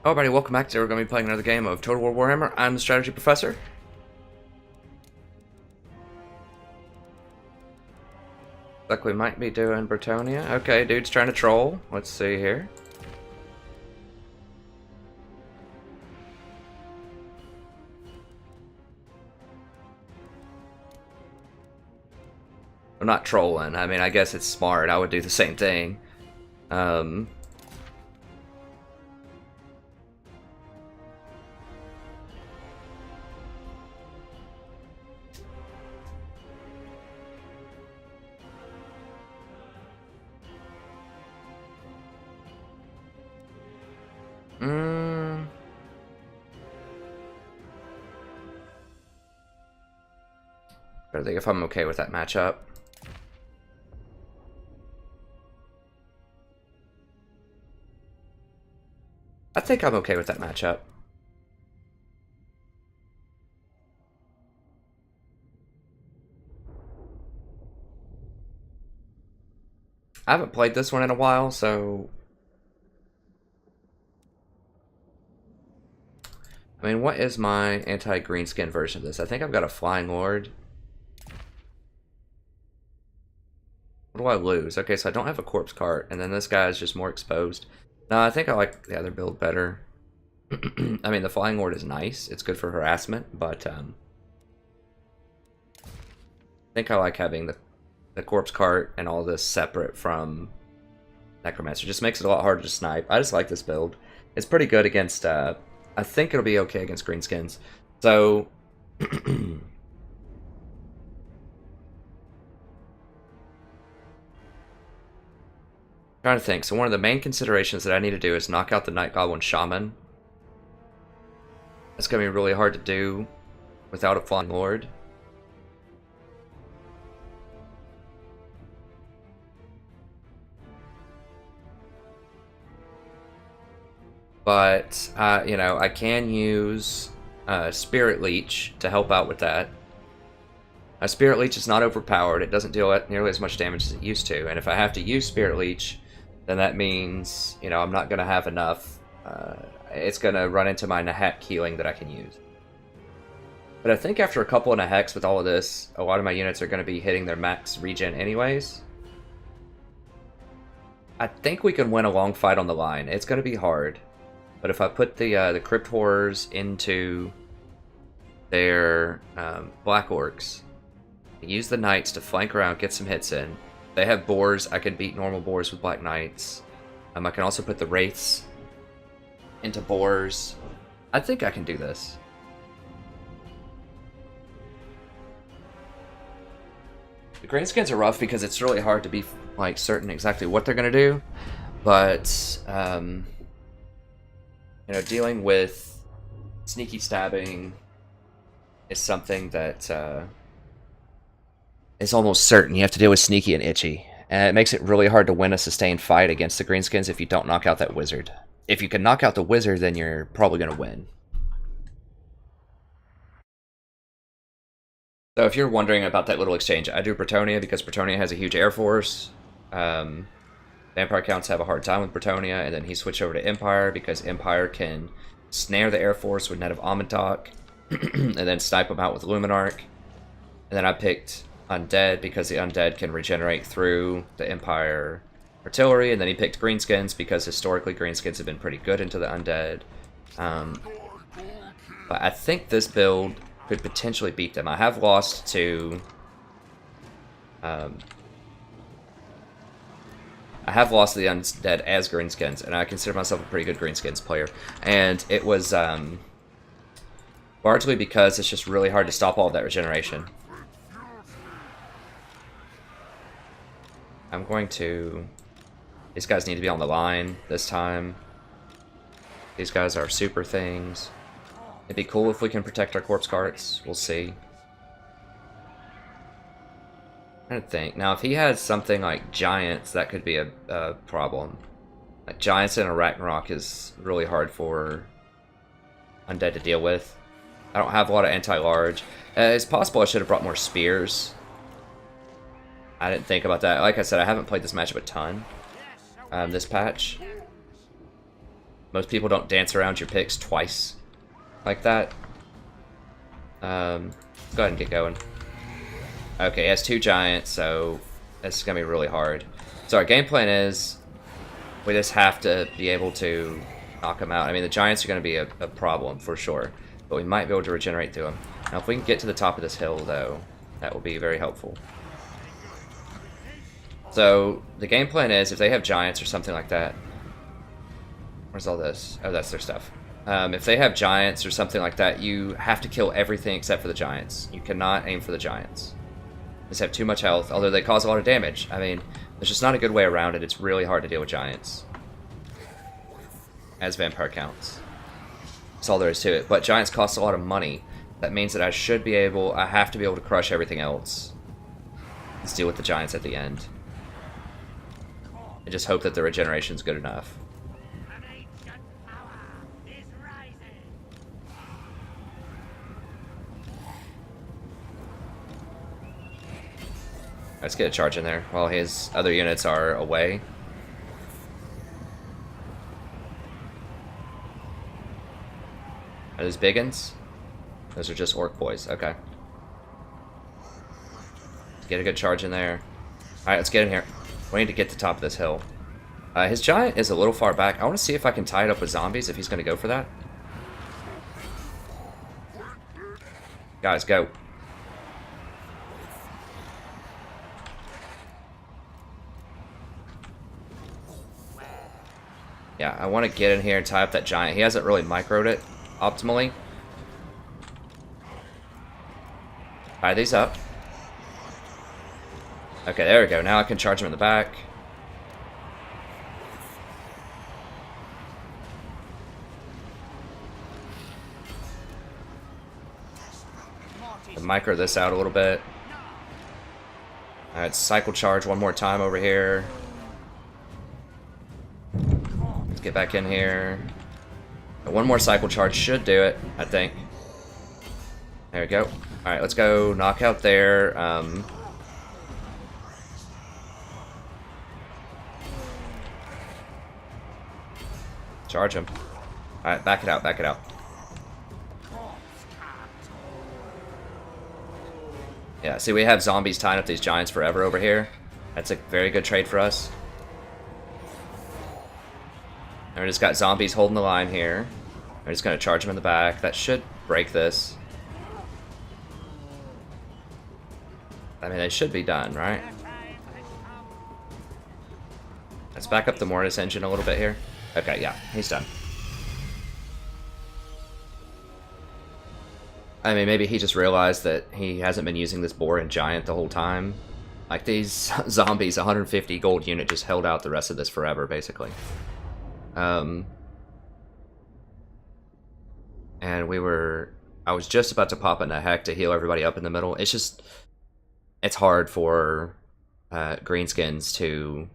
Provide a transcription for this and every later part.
Hello everybody, welcome back. Today we're going to be playing another game of Total War Warhammer. I'm the Strategy Professor. Looks like we might be doing Bretonia. Okay, dude's trying to troll. Let's see here. I'm not trolling. I mean, I guess it's smart. I would do the same thing. I think if I'm okay with that matchup. I think I'm okay with that matchup. I haven't played this one in a while, so... I mean, what is my anti-greenskin version of this? I think I've got a Flying Lord. What do I lose? Okay, so I don't have a corpse cart, and then this guy is just more exposed. No, I think I like the other build better. I mean, the Flying Lord is nice. It's good for harassment, but I think I like having the corpse cart and all this separate from Necromancer. It just makes it a lot harder to snipe. I just like this build. It's pretty good against, I think it'll be okay against Greenskins. So... trying to think. So one of the main considerations that I need to do is knock out the Night Goblin Shaman. It's going to be really hard to do without a Flying Lord. But, you know, I can use Spirit Leech to help out with that. Spirit Leech is not overpowered. It doesn't deal nearly as much damage as it used to. And if I have to use Spirit Leech, then that means, you know, I'm not going to have enough. It's going to run into my Nahek healing that I can use. But I think after a couple of Naheks with all of this, a lot of my units are going to be hitting their max regen anyways. I think we can win a long fight on the line. It's going to be hard. But if I put the Crypt Horrors into their Black Orcs, use the Knights to flank around, get some hits in. They have Boars. I can beat normal Boars with Black Knights. I can also put the Wraiths into Boars. I think I can do this. The Greenskins are rough because it's really hard to be like certain exactly what they're going to do. But, you know, dealing with sneaky stabbing is something that... it's almost certain. You have to deal with Sneaky and Itchy. And it makes it really hard to win a sustained fight against the Greenskins if you don't knock out that Wizard. If you can knock out the Wizard, then you're probably going to win. So if you're wondering about that little exchange, I do Bretonia because Bretonia has a huge air force. Vampire Counts have a hard time with Bretonia, and then he switched over to Empire because Empire can snare the air force with Net of Amantok, and then snipe them out with Luminarch. And then I picked Undead because the Undead can regenerate through the Empire artillery, and then he picked Greenskins because historically Greenskins have been pretty good into the Undead. But I think this build could potentially beat them. I have lost to... I have lost to the Undead as Greenskins, and I consider myself a pretty good Greenskins player. And it was largely because it's just really hard to stop all of that regeneration. I'm going to... These guys need to be on the line this time. These guys are super things. It'd be cool if we can protect our corpse carts. We'll see. I don't think. Now, if he has something like Giants, that could be a problem. Like, Giants in a Ragnarok is really hard for Undead to deal with. I don't have a lot of anti-large. It's possible I should have brought more spears. I didn't think about that. Like I said, I haven't played this matchup a ton, this patch. Most people don't dance around your picks twice like that. Let's go ahead and get going. Okay, he has 2 giants, so this is going to be really hard. So our game plan is we just have to be able to knock them out. I mean, the giants are going to be a problem for sure, but we might be able to regenerate through them. Now, if we can get to the top of this hill, though, that will be very helpful. So the game plan is if they have giants or something like that. Where's all this? Oh, that's their stuff. If they have giants or something like that, you have to kill everything except for the giants. You cannot aim for the giants. They just have too much health, although they cause a lot of damage. I mean, there's just not a good way around it. It's really hard to deal with giants as vampire counts. That's all there is to it. But giants cost a lot of money. That means that I have to be able to crush everything else. Let's deal with the giants at the end. I just hope that the regeneration's good enough. Let's get a charge in there while his other units are away. Are those biggins? Those are just orc boys. Okay. Let's get a good charge in there. Alright, let's get in here. We need to get to the top of this hill. His giant is a little far back. I want to see if I can tie it up with zombies, if he's going to go for that. Guys, go. Yeah, I want to get in here and tie up that giant. He hasn't really microed it optimally. Tie these up. Okay, there we go. Now I can charge him in the back. Micro this out a little bit. Alright, cycle charge one more time over here. Let's get back in here. One more cycle charge should do it, I think. There we go. Alright, let's go knock out there. Charge him. Alright, back it out, back it out. Yeah, see, we have zombies tying up these giants forever over here. That's a very good trade for us. And we just got zombies holding the line here. We're just going to charge them in the back. That should break this. I mean, they should be done, right? Let's back up the Mortis engine a little bit here. Okay, yeah, he's done. I mean, maybe he just realized that he hasn't been using this boar and giant the whole time. Like, these zombies, 150 gold unit just held out the rest of this forever, basically. And I was just about to pop in a heck to heal everybody up in the middle. It's just, it's hard for Greenskins to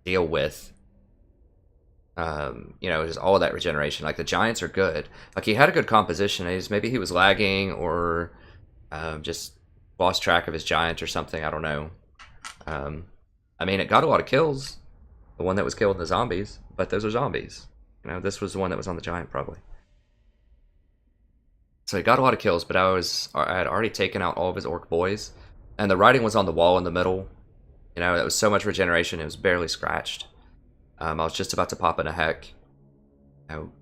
deal with. You know, just all of that regeneration. Like, the giants are good. Like, he had a good composition. Maybe he was lagging or just lost track of his giant or something. I don't know. I mean, it got a lot of kills. The one that was killing the zombies, but those are zombies. You know, this was the one that was on the giant, probably. So he got a lot of kills, but I had already taken out all of his orc boys, and the writing was on the wall in the middle. You know, it was so much regeneration, it was barely scratched. I was just about to pop in a heck.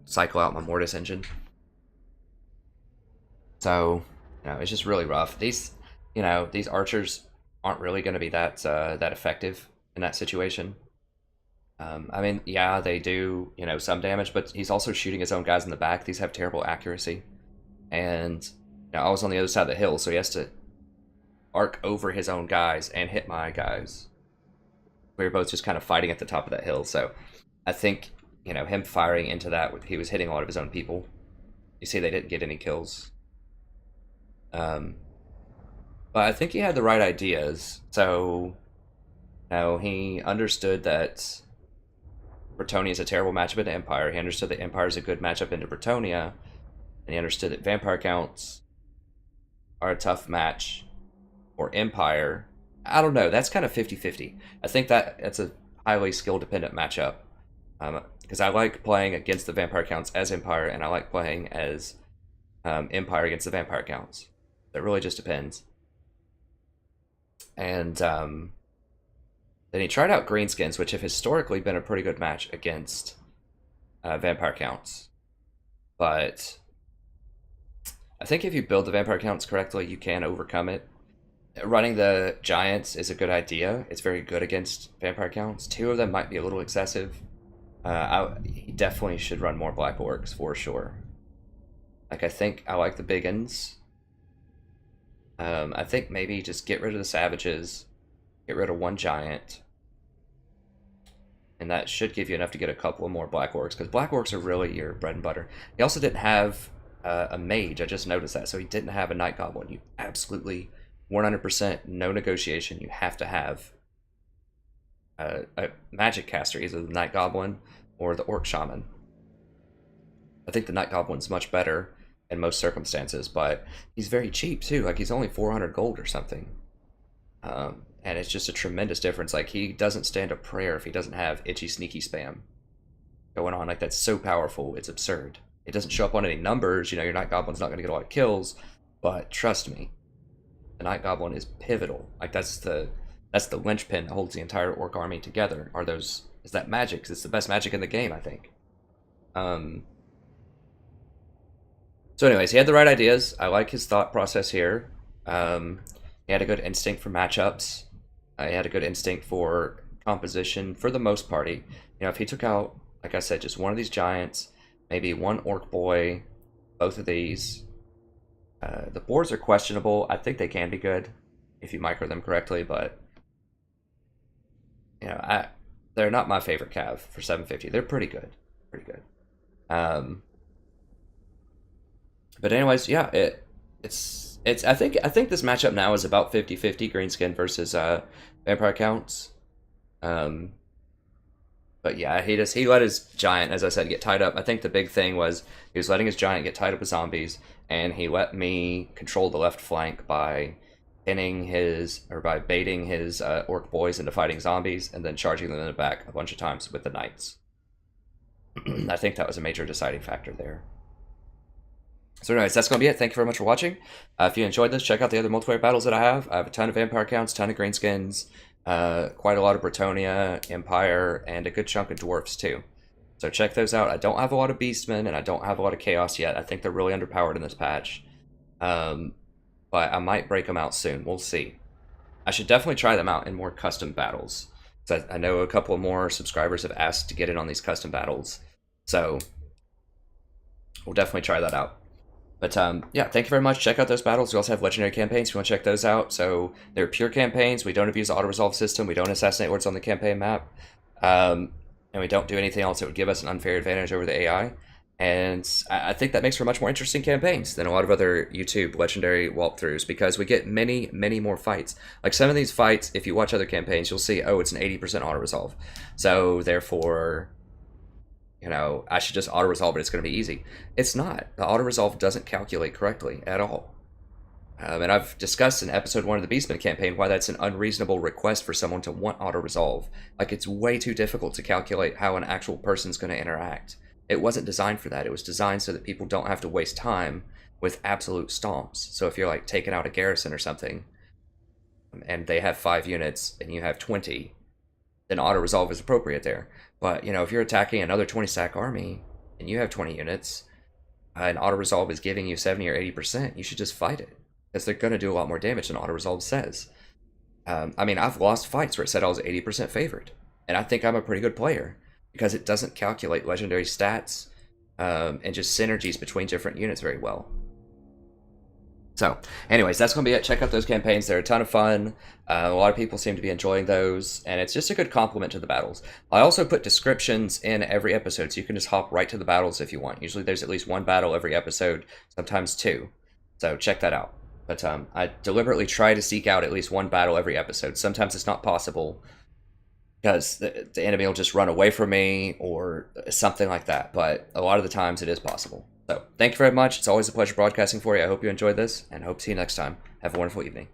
Cycle out my Mortis engine. So, you know, it's just really rough. These, you know, these archers aren't really going to be that effective in that situation. I mean, yeah, they do, you know, some damage, but he's also shooting his own guys in the back. These have terrible accuracy. And, you know, I was on the other side of the hill, so he has to arc over his own guys and hit my guys. We were both just kind of fighting at the top of that hill, so I think, you know, him firing into that, he was hitting a lot of his own people. You see they didn't get any kills. But I think he had the right ideas. So, you know, he understood that Bretonnia is a terrible matchup into Empire. He understood that Empire is a good matchup into Bretonnia. And he understood that Vampire counts are a tough match for Empire. I don't know. That's kind of 50-50. I think that's a highly skill-dependent matchup. Because I like playing against the vampire counts as Empire, and I like playing as Empire against the vampire counts. It really just depends. And then he tried out Greenskins, which have historically been a pretty good match against vampire counts. But I think if you build the vampire counts correctly, you can overcome it. Running the giants is a good idea. It's very good against vampire counts. 2 of them might be a little excessive. He definitely should run more black orcs for sure. Like, I think I like the big uns. I think maybe just get rid of the savages, get rid of 1 giant, and that should give you enough to get a couple of more black orcs, because black orcs are really your bread and butter. He also didn't have a mage, I just noticed that, so he didn't have a night goblin. You absolutely 100% no negotiation, you have to have a magic caster, either the night goblin or the orc shaman. I think the night goblin's much better in most circumstances, but he's very cheap too. Like, he's only 400 gold or something, and it's just a tremendous difference. Like, he doesn't stand a prayer if he doesn't have itchy sneaky spam going on. Like, that's so powerful, it's absurd. It doesn't show up on any numbers, you know, your night goblin's not going to get a lot of kills, but trust me, the night goblin is pivotal. Like, that's the linchpin that holds the entire orc army together. Is that magic? 'Cause it's the best magic in the game, I think. So anyways, he had the right ideas. I like his thought process here. He had a good instinct for matchups. He had a good instinct for composition for the most part. You know, if he took out, like I said, just 1 of these giants, maybe 1 orc boy, both of these. The boards are questionable. I think they can be good if you micro them correctly, but you know, they're not my favorite cav for 750. They're pretty good, pretty good. But anyways, yeah, it's I think this matchup now is about 50-50 Greenskin versus vampire counts. But yeah, he let his giant, as I said, get tied up. I think the big thing was he was letting his giant get tied up with zombies, and he let me control the left flank by baiting his orc boys into fighting zombies, and then charging them in the back a bunch of times with the knights. I think that was a major deciding factor there. So anyways, that's going to be it. Thank you very much for watching. If you enjoyed this, check out the other multiplayer battles that I have. I have a ton of vampire counts, ton of greenskins, quite a lot of Bretonnia, Empire, and a good chunk of dwarfs too. So check those out. I don't have a lot of beastmen, and I don't have a lot of chaos yet. I think they're really underpowered in this patch. But I might break them out soon. We'll see. I should definitely try them out in more custom battles. So I know a couple more subscribers have asked to get in on these custom battles. So we'll definitely try that out. But yeah, thank you very much. Check out those battles. We also have legendary campaigns if you want to check those out. So they're pure campaigns. We don't abuse the auto-resolve system. We don't assassinate words on the campaign map. And we don't do anything else that would give us an unfair advantage over the AI. And I think that makes for much more interesting campaigns than a lot of other YouTube legendary walkthroughs, because we get many, many more fights. Like some of these fights, if you watch other campaigns, you'll see, oh, it's an 80% auto-resolve. So therefore, you know, I should just auto-resolve it, it's going to be easy. It's not. The auto-resolve doesn't calculate correctly at all. And I've discussed in episode 1 of the Beastman campaign why that's an unreasonable request for someone to want auto-resolve. Like, it's way too difficult to calculate how an actual person's going to interact. It wasn't designed for that. It was designed so that people don't have to waste time with absolute stomps. So if you're like taking out a garrison or something, and they have 5 units and you have 20, then auto-resolve is appropriate there. But, you know, if you're attacking another 20-stack army and you have 20 units, and auto-resolve is giving you 70 or 80%, you should just fight it, because they're going to do a lot more damage than auto-resolve says. I mean, I've lost fights where it said I was 80% favored, and I think I'm a pretty good player, because it doesn't calculate legendary stats and just synergies between different units very well. So, anyways, that's going to be it. Check out those campaigns. They're a ton of fun. A lot of people seem to be enjoying those, and it's just a good complement to the battles. I also put descriptions in every episode, so you can just hop right to the battles if you want. Usually there's at least 1 battle every episode, sometimes 2. So check that out. But I deliberately try to seek out at least 1 battle every episode. Sometimes it's not possible, because the enemy will just run away from me or something like that. But a lot of the times it is possible. So thank you very much. It's always a pleasure broadcasting for you. I hope you enjoyed this, and hope to see you next time. Have a wonderful evening.